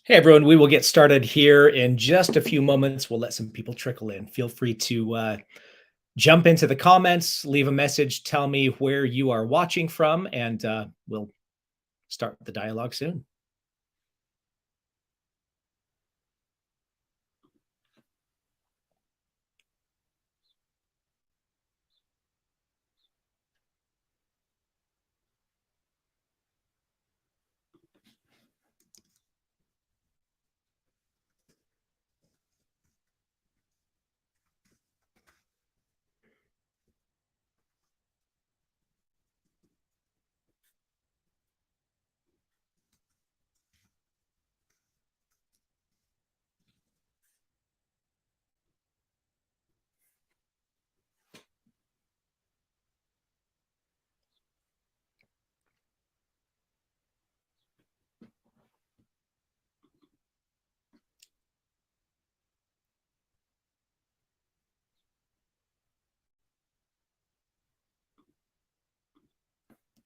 Hey everyone, we will get started here in just a few moments. We'll let some people trickle in. Feel free to jump into the comments, leave a message, tell me where you are watching from, and we'll start the dialogue soon.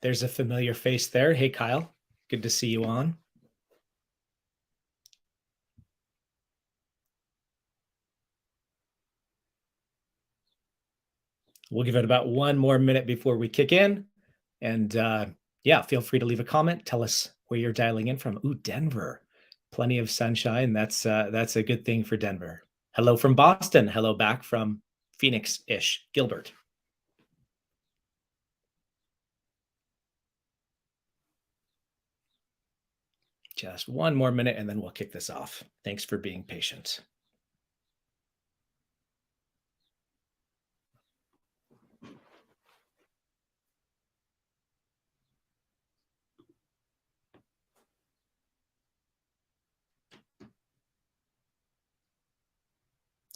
There's a familiar face there. Hey, Kyle. Good to see you on. We'll give it about one more minute before we kick in. And yeah, feel free to leave a comment. Tell us where you're dialing in from. Ooh, Denver. Plenty of sunshine. That's a good thing for Denver. Hello from Boston. Hello back from Phoenix-ish. Gilbert. Just one more minute and then we'll kick this off. Thanks for being patient.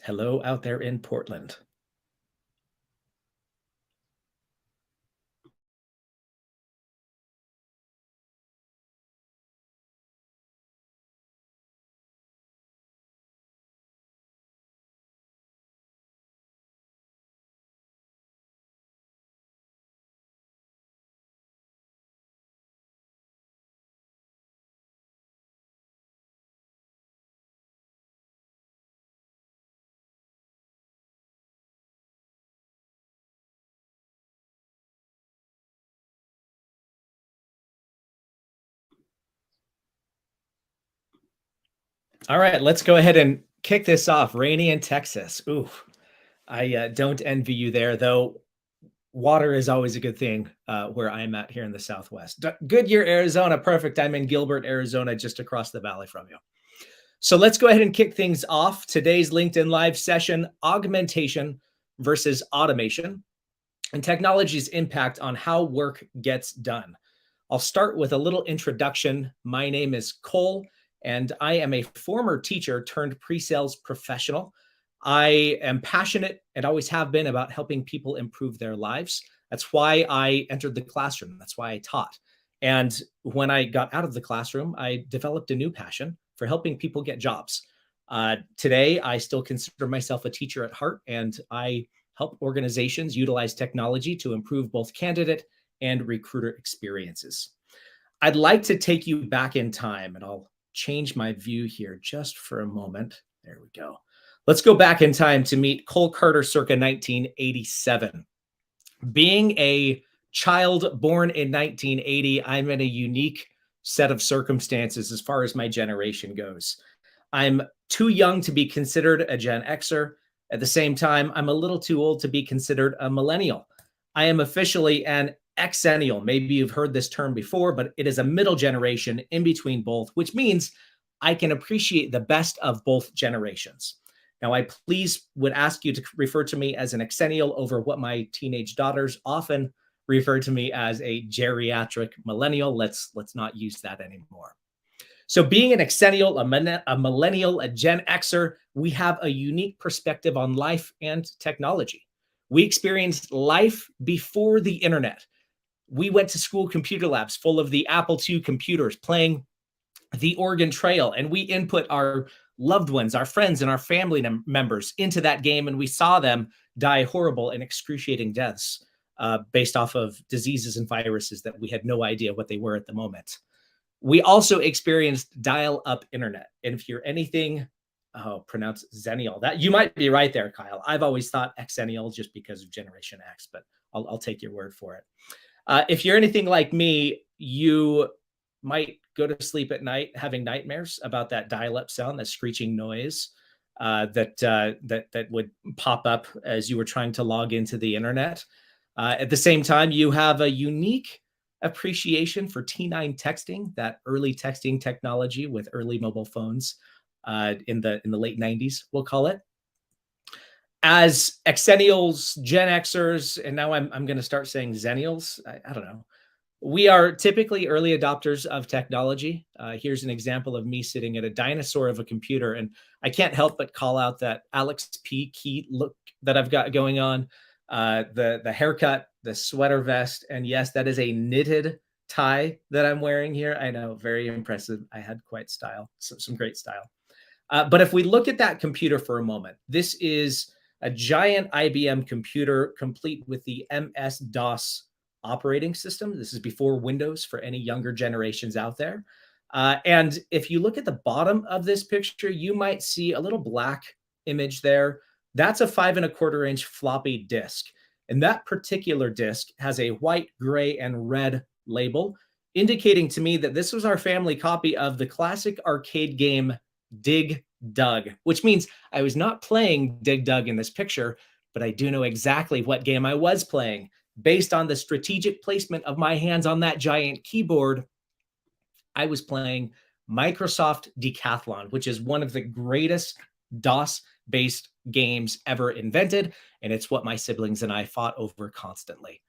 Hello out there in Portland. All right, let's go ahead and kick this off. Rainy in Texas. Ooh, I don't envy you there, though. Water is always a good thing where I'm at here in the Southwest. Goodyear, Arizona. Perfect. I'm in Gilbert, Arizona, just across the valley from you. So let's go ahead and kick things off. Today's LinkedIn Live session, augmentation versus automation and technology's impact on how work gets done. I'll start with a little introduction. My name is Cole, and I am a former teacher turned pre-sales professional. I am passionate and always have been about helping people improve their lives. That's why I entered the classroom. That's why I taught. And when I got out of the classroom, I developed a new passion for helping people get jobs. Today, I still consider myself a teacher at heart, and I help organizations utilize technology to improve both candidate and recruiter experiences. I'd like to take you back in time, and I'll change my view here just for a moment. There we go. Let's go back in time to meet Cole Carter circa 1987. Being a child born in 1980, I'm in a unique set of circumstances as far as my generation goes. I'm too young to be considered a Gen Xer. At the same time, I'm a little too old to be considered a millennial. I am officially an Xennial. Maybe you've heard this term before, but it is a middle generation in between both, which means I can appreciate the best of both generations. Now, I please would ask you to refer to me as an Xennial over what my teenage daughters often refer to me as a geriatric millennial. Let's not use that anymore. So being an Xennial, a millennial, a Gen Xer, we have a unique perspective on life and technology. We experienced life before the internet. We went to school computer labs full of the Apple II computers playing the Oregon Trail, and we input our loved ones, our friends, and our family members into that game, and we saw them die horrible and excruciating deaths based off of diseases and viruses that we had no idea what they were at the moment. We also experienced dial-up internet. And if you're anything, oh, pronounce Xennial. That you might be right there, Kyle. I've always thought Xennial just because of Generation X, but I'll take your word for it. If you're anything like me, you might go to sleep at night having nightmares about that dial-up sound, that screeching noise that would pop up as you were trying to log into the internet. At the same time, you have a unique appreciation for T9 texting, that early texting technology with early mobile phones in the late 90s, we'll call it. As Xennials, Gen Xers, and now I'm going to start saying Zennials. I don't know. We are typically early adopters of technology. Here's an example of me sitting at a dinosaur of a computer, and I can't help but call out that Alex P. Key look that I've got going on, the haircut, the sweater vest, and yes, that is a knitted tie that I'm wearing here. I know, very impressive. I had quite style, some great style. But if we look at that computer for a moment, this is a giant IBM computer complete with the MS-DOS operating system. This is before Windows for any younger generations out there. And if you look at the bottom of this picture, you might see a little black image there. That's a 5¼ inch floppy disk. And that particular disk has a white, gray, and red label, indicating to me that this was our family copy of the classic arcade game Dig Dug, which means I was not playing Dig Dug in this picture, but I do know exactly what game I was playing. Based on the strategic placement of my hands on that giant keyboard, I was playing Microsoft Decathlon, which is one of the greatest DOS-based games ever invented, and it's what my siblings and I fought over constantly.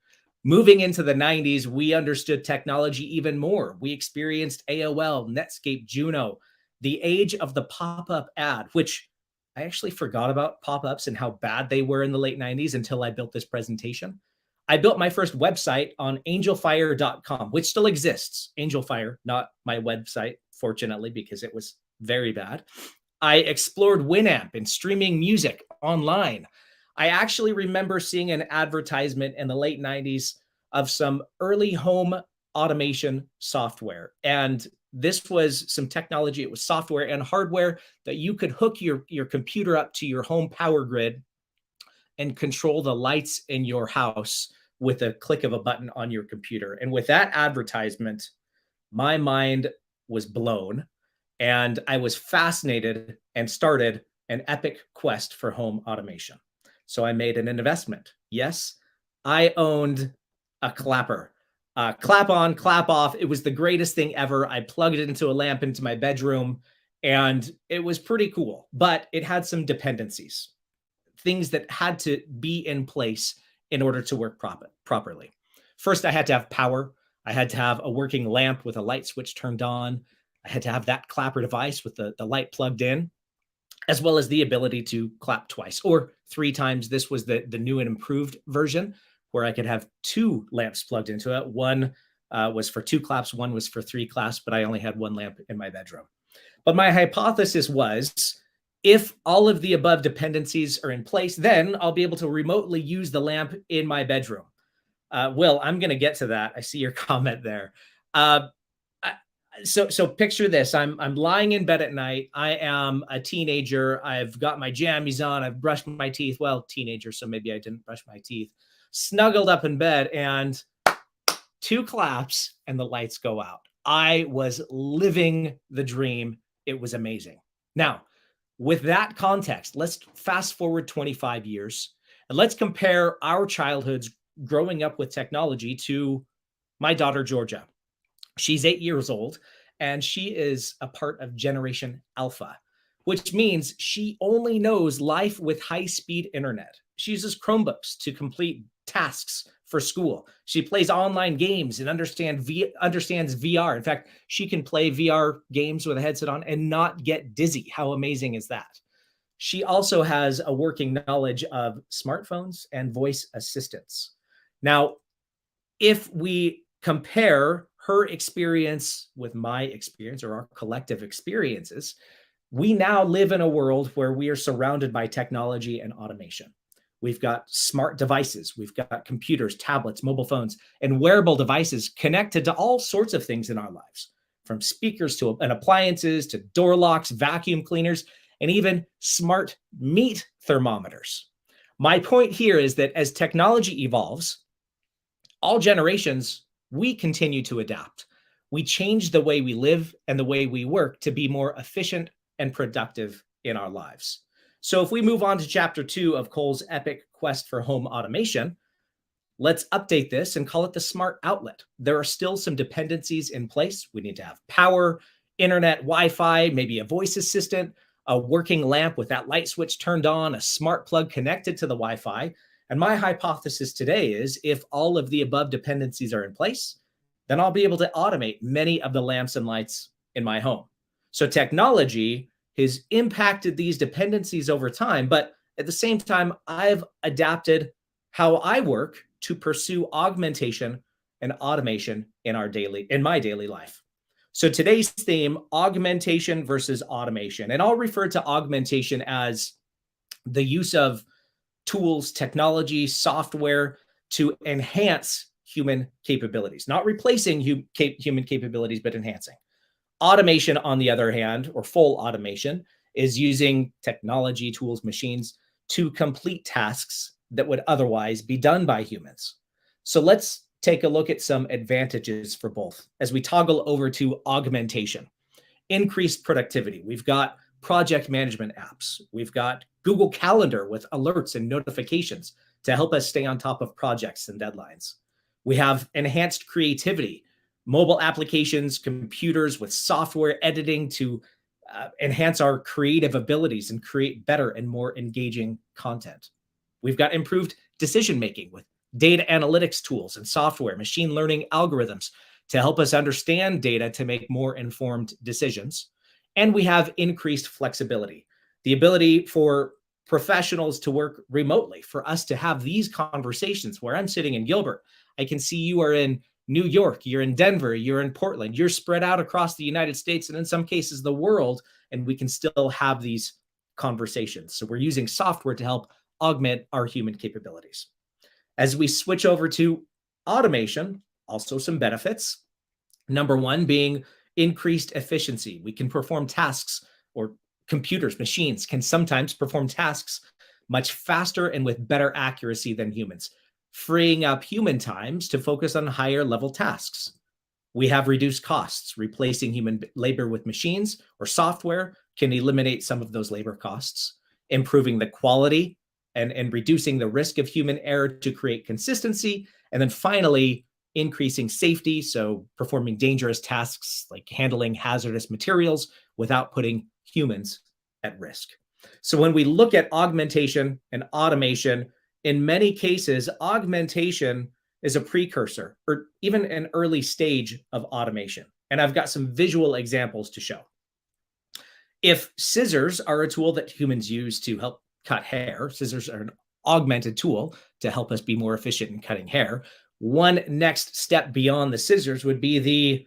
Moving into the 90s, we understood technology even more. We experienced AOL, Netscape, Juno, the age of the pop-up ad, which I actually forgot about pop-ups and how bad they were in the late 90s until I built this presentation. I built my first website on angelfire.com, which still exists. Angelfire, not my website, fortunately, because it was very bad. I explored Winamp and streaming music online. I actually remember seeing an advertisement in the late 90s of some early home automation software. And this was some technology. It was software and hardware that you could hook your computer up to your home power grid and control the lights in your house with a click of a button on your computer. And with that advertisement, my mind was blown and I was fascinated and started an epic quest for home automation. So I made an investment. Yes, I owned a clapper. Clap on, clap off. It was the greatest thing ever. I plugged it into a lamp into my bedroom and it was pretty cool, but it had some dependencies, things that had to be in place in order to work properly. First, I had to have power. I had to have a working lamp with a light switch turned on. I had to have that clapper device with the light plugged in, as well as the ability to clap twice or 3 times. This was the new and improved version where I could have 2 lamps plugged into it. One was for 2 claps, one was for 3 claps, but I only had 1 lamp in my bedroom. But my hypothesis was, if all of the above dependencies are in place, then I'll be able to remotely use the lamp in my bedroom. Will, I'm going to get to that. I see your comment there. So picture this. I'm lying in bed at night. I am a teenager. I've got my jammies on. I've brushed my teeth. Well, teenager, so maybe I didn't brush my teeth. Snuggled up in bed and 2 claps and the lights go out. I was living the dream. It was amazing. Now, with that context, let's fast forward 25 years and let's compare our childhoods growing up with technology to my daughter, Georgia. She's 8 years old and she is a part of Generation Alpha, which means she only knows life with high-speed internet. She uses Chromebooks to complete tasks for school. She plays online games and understands VR. In fact, she can play VR games with a headset on and not get dizzy. How amazing is that? She also has a working knowledge of smartphones and voice assistants. Now, if we compare her experience with my experience or our collective experiences, we now live in a world where we are surrounded by technology and automation. We've got smart devices, we've got computers, tablets, mobile phones, and wearable devices connected to all sorts of things in our lives, from speakers to and appliances to door locks, vacuum cleaners, and even smart meat thermometers. My point here is that as technology evolves, all generations, we continue to adapt. We change the way we live and the way we work to be more efficient and productive in our lives. So if we move on to chapter 2 of Cole's epic quest for home automation, let's update this and call it the smart outlet. There are still some dependencies in place. We need to have power, internet, Wi-Fi, maybe a voice assistant, a working lamp with that light switch turned on, a smart plug connected to the Wi-Fi. And my hypothesis today is if all of the above dependencies are in place, then I'll be able to automate many of the lamps and lights in my home. So technology has impacted these dependencies over time, but at the same time, I've adapted how I work to pursue augmentation and automation in my daily life. So today's theme, augmentation versus automation. And I'll refer to augmentation as the use of tools, technology, software to enhance human capabilities, not replacing human capabilities, but enhancing. Automation, on the other hand, or full automation, is using technology, tools, machines to complete tasks that would otherwise be done by humans. So let's take a look at some advantages for both as we toggle over to augmentation. Increased productivity. We've got project management apps. We've got Google Calendar with alerts and notifications to help us stay on top of projects and deadlines. We have enhanced creativity, mobile applications, computers with software editing to enhance our creative abilities and create better and more engaging content. We've got improved decision-making with data analytics tools and software, machine learning algorithms to help us understand data to make more informed decisions. And we have increased flexibility, the ability for professionals to work remotely, for us to have these conversations where I'm sitting in Gilbert. I can see you are in New York, you're in Denver, you're in Portland, you're spread out across the United States and in some cases the world, and we can still have these conversations. So we're using software to help augment our human capabilities. As we switch over to automation, also some benefits. Number one being increased efficiency. We can perform tasks, or computers, machines can sometimes perform tasks much faster and with better accuracy than humans, freeing up human times to focus on higher level tasks. We have reduced costs. Replacing human labor with machines or software can eliminate some of those labor costs, improving the quality and reducing the risk of human error to create consistency. And then finally, increasing safety. So performing dangerous tasks like handling hazardous materials without putting humans at risk. So when we look at augmentation and automation, in many cases, augmentation is a precursor or even an early stage of automation. And I've got some visual examples to show. If scissors are a tool that humans use to help cut hair, scissors are an augmented tool to help us be more efficient in cutting hair. One next step beyond the scissors would be the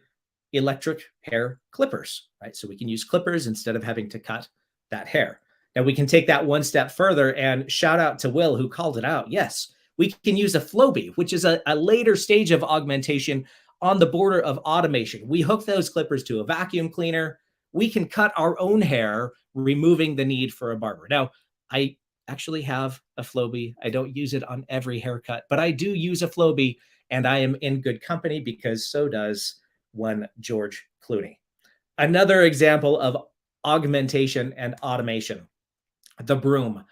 electric hair clippers, right? So we can use clippers instead of having to cut that hair. Now we can take that one step further and shout out to Will who called it out. Yes, we can use a Flowbee, which is a later stage of augmentation on the border of automation. We hook those clippers to a vacuum cleaner. We can cut our own hair, removing the need for a barber. Now, I actually have a Flowbee. I don't use it on every haircut, but I do use a Flowbee, and I am in good company because so does one George Clooney. Another example of augmentation and automation, the broom,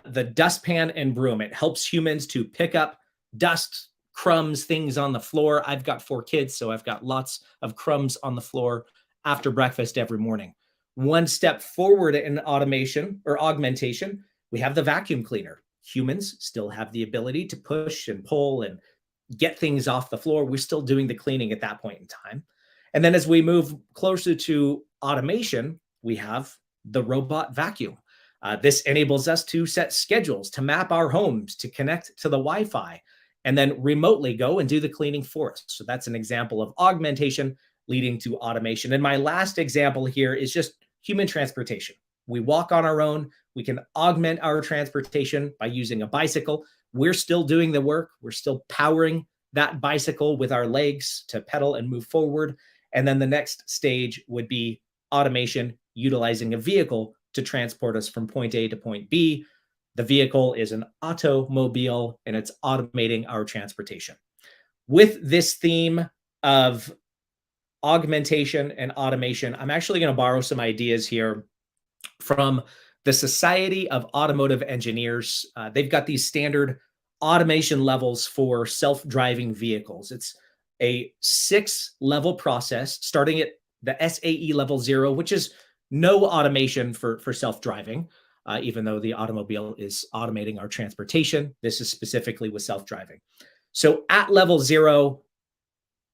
the dustpan and broom. It helps humans to pick up dust, crumbs, things on the floor. I've got 4 kids, so I've got lots of crumbs on the floor after breakfast every morning. One step forward in automation or augmentation, we have the vacuum cleaner. Humans still have the ability to push and pull and get things off the floor. We're still doing the cleaning at that point in time. And then as we move closer to automation, we have the robot vacuum. This enables us to set schedules, to map our homes, to connect to the Wi-Fi, and then remotely go and do the cleaning for us. So that's an example of augmentation leading to automation. And my last example here is just human transportation. We walk on our own. We can augment our transportation by using a bicycle. We're still doing the work. We're still powering that bicycle with our legs to pedal and move forward. And then the next stage would be automation utilizing a vehicle to transport us from point A to point B. The vehicle is an automobile and it's automating our transportation. With this theme of augmentation and automation, I'm actually going to borrow some ideas here from the Society of Automotive Engineers. They've got these standard automation levels for self-driving vehicles. It's a 6-level process starting at the SAE level 0, which is no automation for self-driving, even though the automobile is automating our transportation. This is specifically with self-driving. So at level 0,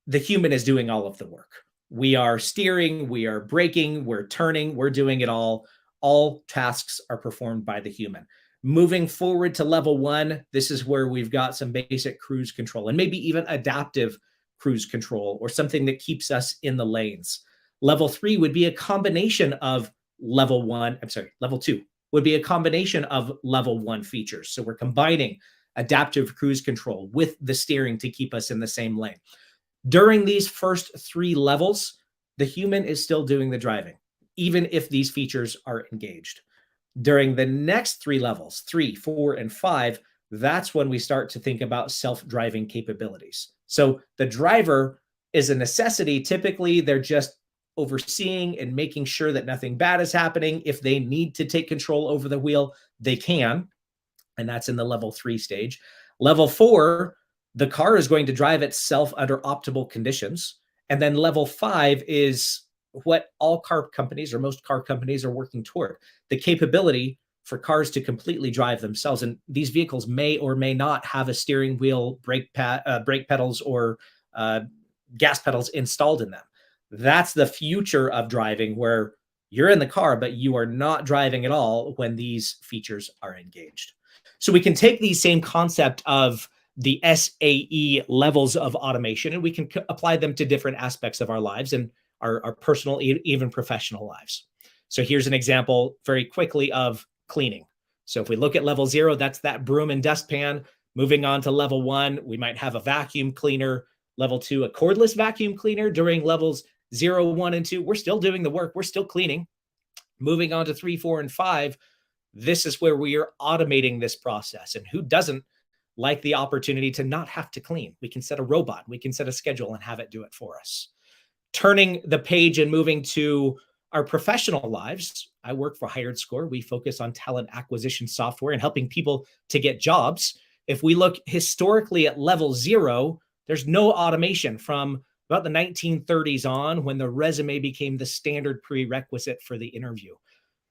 the human is doing all of the work. We are steering, we are braking, we're turning, we're doing it all. All tasks are performed by the human. Moving forward to level 1, this is where we've got some basic cruise control and maybe even adaptive cruise control or something that keeps us in the lanes. Level 3 would be a combination of level 2 would be a combination of level 1 features. So we're combining adaptive cruise control with the steering to keep us in the same lane. During these first 3 levels, the human is still doing the driving, even if these features are engaged. During the next 3 levels, 3, 4, and 5, that's when we start to think about self-driving capabilities. So the driver is a necessity. Typically, they're just overseeing and making sure that nothing bad is happening. If they need to take control over the wheel, they can. And that's in the level 3 stage. Level 4, the car is going to drive itself under optimal conditions. And then level 5 is what all car companies or most car companies are working toward, the capability for cars to completely drive themselves. And these vehicles may or may not have a steering wheel, brake pedals, or gas pedals installed in them. That's the future of driving, where you're in the car, but you are not driving at all when these features are engaged. So we can take these same concept of the SAE levels of automation, and we can apply them to different aspects of our lives and our personal, even professional lives. So here's an example very quickly of cleaning. So if we look at level 0, that's that broom and dustpan. Moving on to level 1, we might have a vacuum cleaner. Level 2, a cordless vacuum cleaner. During levels 0, 1, and 2, we're still doing the work. We're still cleaning. Moving on to 3, 4, and 5, this is where we are automating this process. And who doesn't like the opportunity to not have to clean? We can set a robot, we can set a schedule and have it do it for us. Turning the page and moving to our professional lives, I work for HiredScore. We focus on talent acquisition software and helping people to get jobs. If we look historically at level 0, there's no automation from about the 1930s on, when the resume became the standard prerequisite for the interview.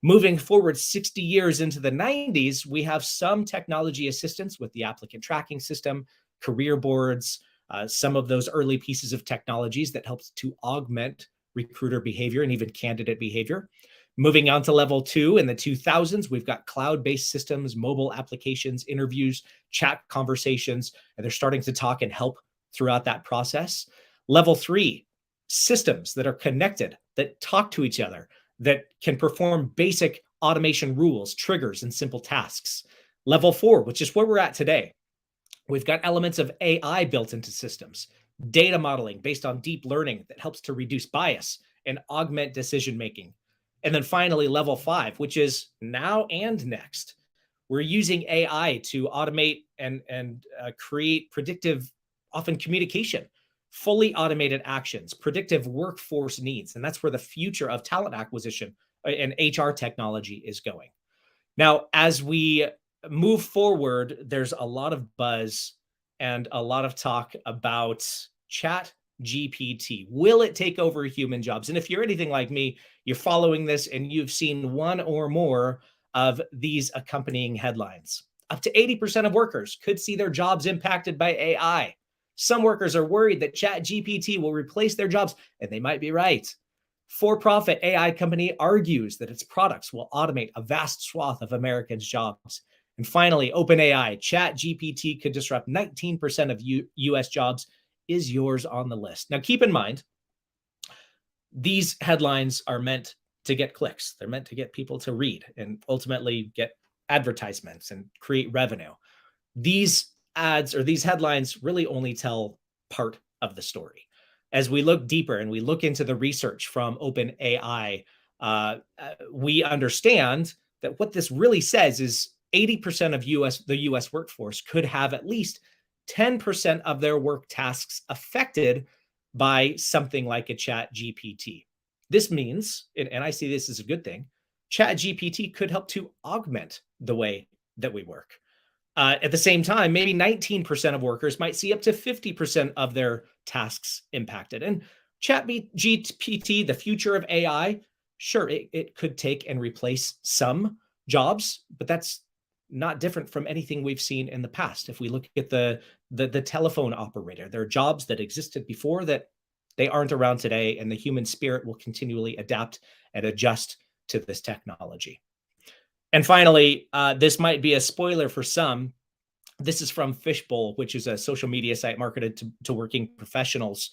Moving forward 60 years into the 90s, we have some technology assistance with the applicant tracking system, career boards, some of those early pieces of technologies that helps to augment recruiter behavior and even candidate behavior. Moving on to level 2 in the 2000s, we've got cloud-based systems, mobile applications, interviews, chat conversations, and they're starting to talk and help throughout that process. Level 3, systems that are connected, that talk to each other, that can perform basic automation rules, triggers, and simple tasks. Level 4, which is where we're at today, we've got elements of AI built into systems, data modeling based on deep learning that helps to reduce bias and augment decision-making. And then finally, level 5, which is now and next. We're using AI to automate and create predictive, often communication, fully automated actions, predictive workforce needs. And that's where the future of talent acquisition and HR technology is going. Now, as we move forward, there's a lot of buzz and a lot of talk about Chat GPT. Will it take over human jobs? And if you're anything like me, you're following this and you've seen one or more of these accompanying headlines. Up to 80% of workers could see their jobs impacted by AI. Some workers are worried that Chat GPT will replace their jobs, and they might be right. For-profit AI company argues that its products will automate a vast swath of Americans' jobs. And finally, OpenAI, Chat GPT could disrupt 19% of US jobs. Is yours on the list? Now, keep in mind, these headlines are meant to get clicks. They're meant to get people to read and ultimately get advertisements and create revenue. These ads or these headlines really only tell part of the story. as we look deeper and we look into the research from OpenAI, we understand that what this really says is 80% of the US workforce could have at least 10% of their work tasks affected by something like a chat GPT. This means, and I see this as a good thing, chat GPT could help to augment the way that we work. At the same time, maybe 19% of workers might see up to 50% of their tasks impacted. And chat GPT, the future of AI, sure, it could take and replace some jobs, but that's not different from anything we've seen in the past. If we look at the telephone operator, there are jobs that existed before that they aren't around today, and the human spirit will continually adapt and adjust to this technology. And finally, this might be a spoiler for some. This is from Fishbowl, which is a social media site marketed to working professionals.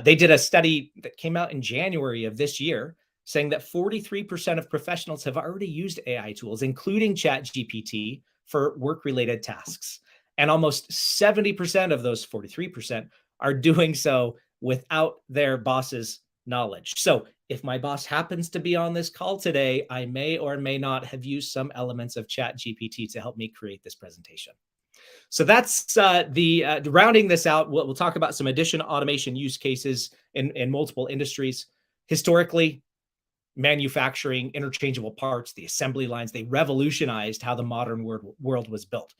They did a study that came out in January of this year saying that 43% of professionals have already used AI tools, including ChatGPT, for work-related tasks. And almost 70% of those 43% are doing so without their boss's knowledge. So if my boss happens to be on this call today, I may or may not have used some elements of ChatGPT to help me create this presentation. So that's rounding this out. We'll talk about some additional automation use cases in multiple industries. Historically, manufacturing, interchangeable parts, the assembly lines, they revolutionized how the modern world was built.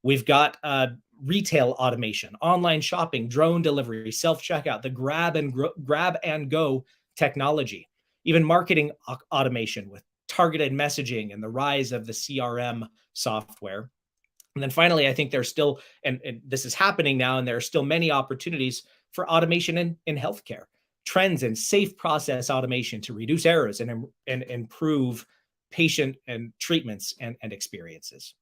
We've got retail automation, online shopping, drone delivery, self-checkout, the grab and go technology, even marketing automation with targeted messaging and the rise of the CRM software. And then finally, I think there's still, and this is happening now, and there are still many opportunities for automation in healthcare. Trends in safe process automation to reduce errors and improve patient and treatments and experiences.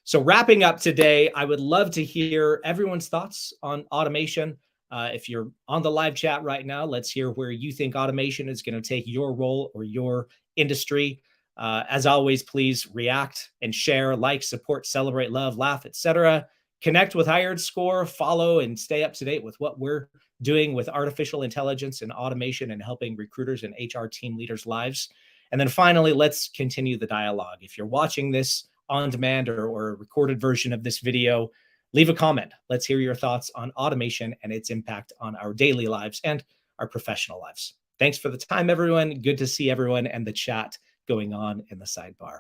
So wrapping up today, I would love to hear everyone's thoughts on automation. If you're on the live chat right now, let's hear where you think automation is going to take your role or your industry. As always, please react and share, like, support, celebrate, love, laugh, etc. Connect with HiredScore, follow, and stay up to date with what we're doing with artificial intelligence and automation and helping recruiters and HR team leaders' lives. And then finally, let's continue the dialogue. If you're watching this on demand or a recorded version of this video, leave a comment. Let's hear your thoughts on automation and its impact on our daily lives and our professional lives. Thanks for the time, everyone. Good to see everyone and the chat going on in the sidebar.